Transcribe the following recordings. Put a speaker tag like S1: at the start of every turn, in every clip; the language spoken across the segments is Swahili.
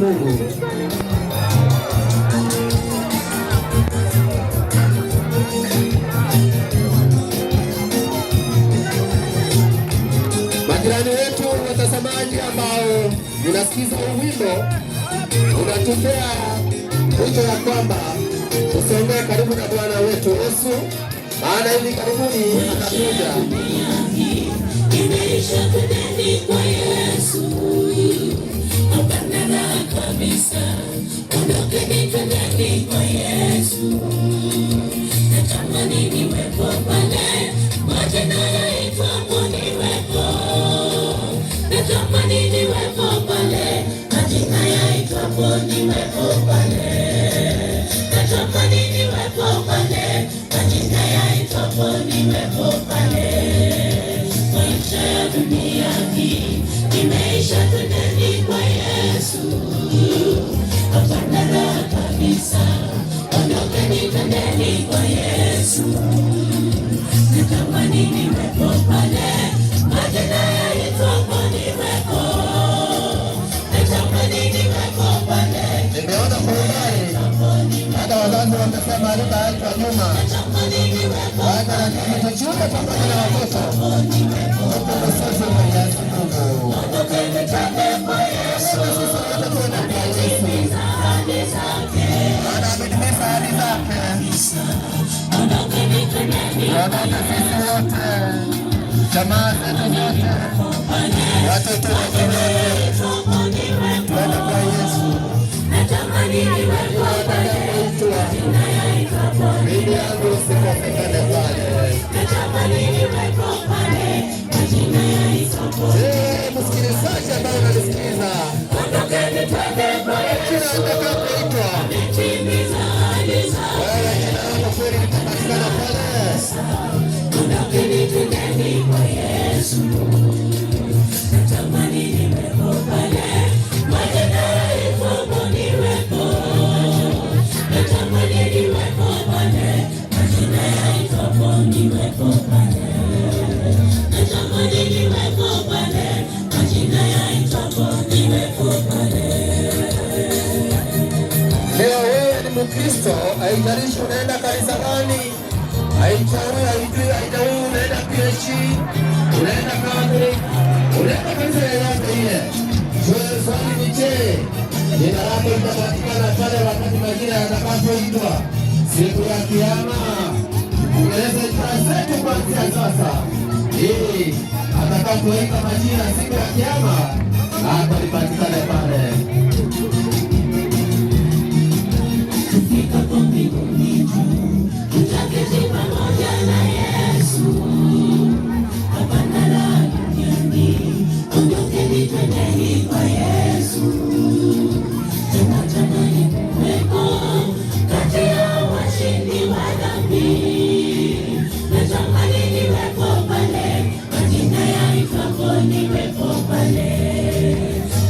S1: Mungu. Majirani wetu watazamaji ambao unasikiza wimbo, unatupea wito ya kwamba tusongee karibu na Bwana wetu Yesu, maana hivi karibuni atakuja. Imeisha kudeni kwa Yesu, hapana kabisa. Ondokeni kudeni kwa Yesu, natamani niwepo pale, majina yaitwapo niwepo. Natamani niwepo pale, majina yaitwapo niwepo pale. Natamani niwepo pale, majina yaitwapo niwepo pale. Maisha ya dunia hii imeisha, twendeni kwa Yesu, hapana raha kabisa. Ondokeni twendeni kwa Yesu, natamani niwepo pale, majina yaitwapo niwepo. Natamani niwepo pale. Nimeona kwa umbali hata wazazi wamesema hatutaachwa nyuma, wana tuchunge pamoja na watoto. Sasa Mwenyezi Mungu, ondokeni twende kwa Yesu, ametimiza ahadi zake. Ondokeni twendeni kwa Yesu, jamaa zetu zote, watoto wetu wote, twende kwa Yesu. Natamani niwepo pale, majina yaitwapo niwepo. Natamani niwepo pale, majina yaitwapo. Msikilizaji ambaye unanisikiliza, ondokeni twende kwa Yesu, ametimiza ahadi zake. Wewe jina lako kweli litapatikana pale. Ondokeni twendeni kwa Yesu, natamani niwepo pale, majina yaitwapo niwepo. Natamani niwepo pale, majina yaitwapo niwepo pale. Natamani niwepo pale, majina yaitwapo niwepo pale. Leo wewe ni Mkristo, haijalishi unaenda kanisa gani, haichawi, haijui, haijawi, unaenda PH, unaenda Catholic, unaenda kanisa yoyote ile. Swali ni je, jina lako litapatikana pale wakati majina yatakapoitwa siku ya Kiyama? Tueleze jina zetu kuanzia sasa, ili atakapoita majina siku ya Kiyama hapo lipatikane pale. Tufikapo mbinguni juu, tutaketi pamoja na Yesu, hapana raha duniani. Ondokeni twendeni kwa Yesu, tunatamani kuwepo kati ya washindi wa dhambi. Natamani niwepo pale, majina yaitwapo niwepo pale.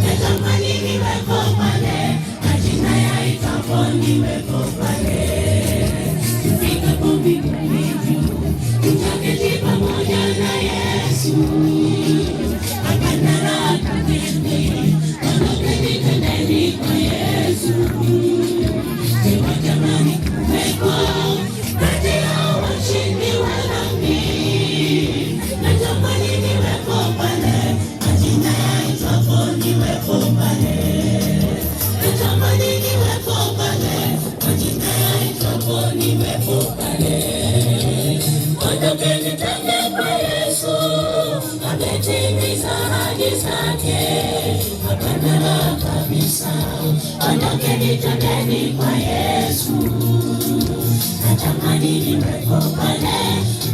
S1: Natamani niwepo pale, majina yaitwapo niwepo pale. Tufikapo mbinguni juu, tutaketi pamoja na Yesu, hapana raha duniani. Ondokeni twendeni kwa Yesu, tunatamani kuwepo kati ya washindi wa dhambi. Natamani niwepo pale, majina yaitwapo niwepo pale. Natamani niwepo pale, majina yaitwapo niwepo pale. Ondokeni twende kwa Yesu, ametimiza ahadi zake, hapana raha kabisa. Ondokeni twendeni kwa Yesu, natamani niwepo pale,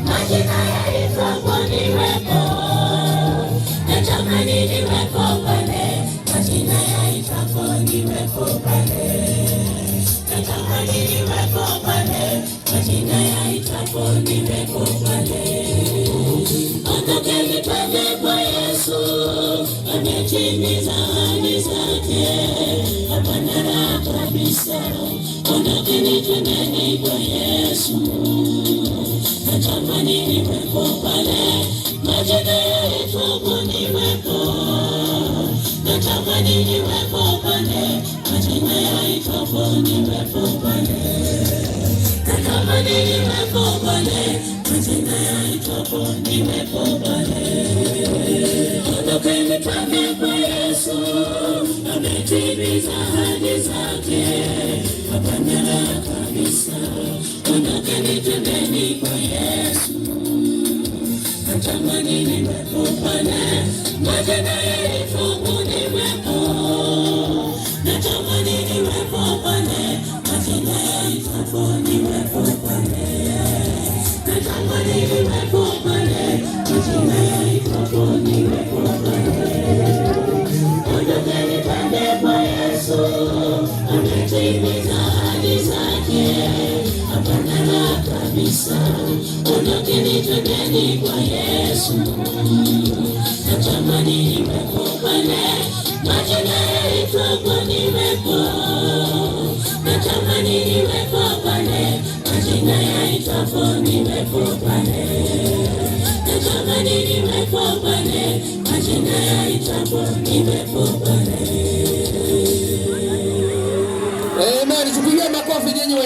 S1: majina yaitwapo niwepo. Natamani niwepo pale, majina yaitwapo niwepo pale. Natamani niwepo pale, majina yaitwapo niwepo pale. Ondokeni twende kwa Yesu, ametimiza ahadi zake, hapana raha kabisa. Ondokeni twendeni kwa Yesu, natamani niwepo pale, majina yaitwapo niwepo. Natamani natamani niwepo pale, majina yaitwapo niwepo pale. Natamani niwepo pale, majina yaitwapo niwepo pale. Ondokeni twende kwa Yesu, ametimiza ahadi zake, hapana kabisa. Ondokeni twendeni kwa Yesu. Natamani niwepo pale, majina yaitwapo niwepo. Natamani niwepo pale, majina yaitwapo niwepo pale. Natamani niwepo pale, majina yaitwapo niwepo pale. Ondokeni twende kwa Yesu, ametimiza ahadi zake, hapana kabisa. Ondokeni twendeni kwa Yesu. Natamani niwepo pale, majina yaitwapo niwepo. Natamani niwepo pale, majina yaitwapo niwepo pale. Natamani niwepo pale, majina yaitwapo niwepo pale. Amen. Tupigie makofi nyinyi.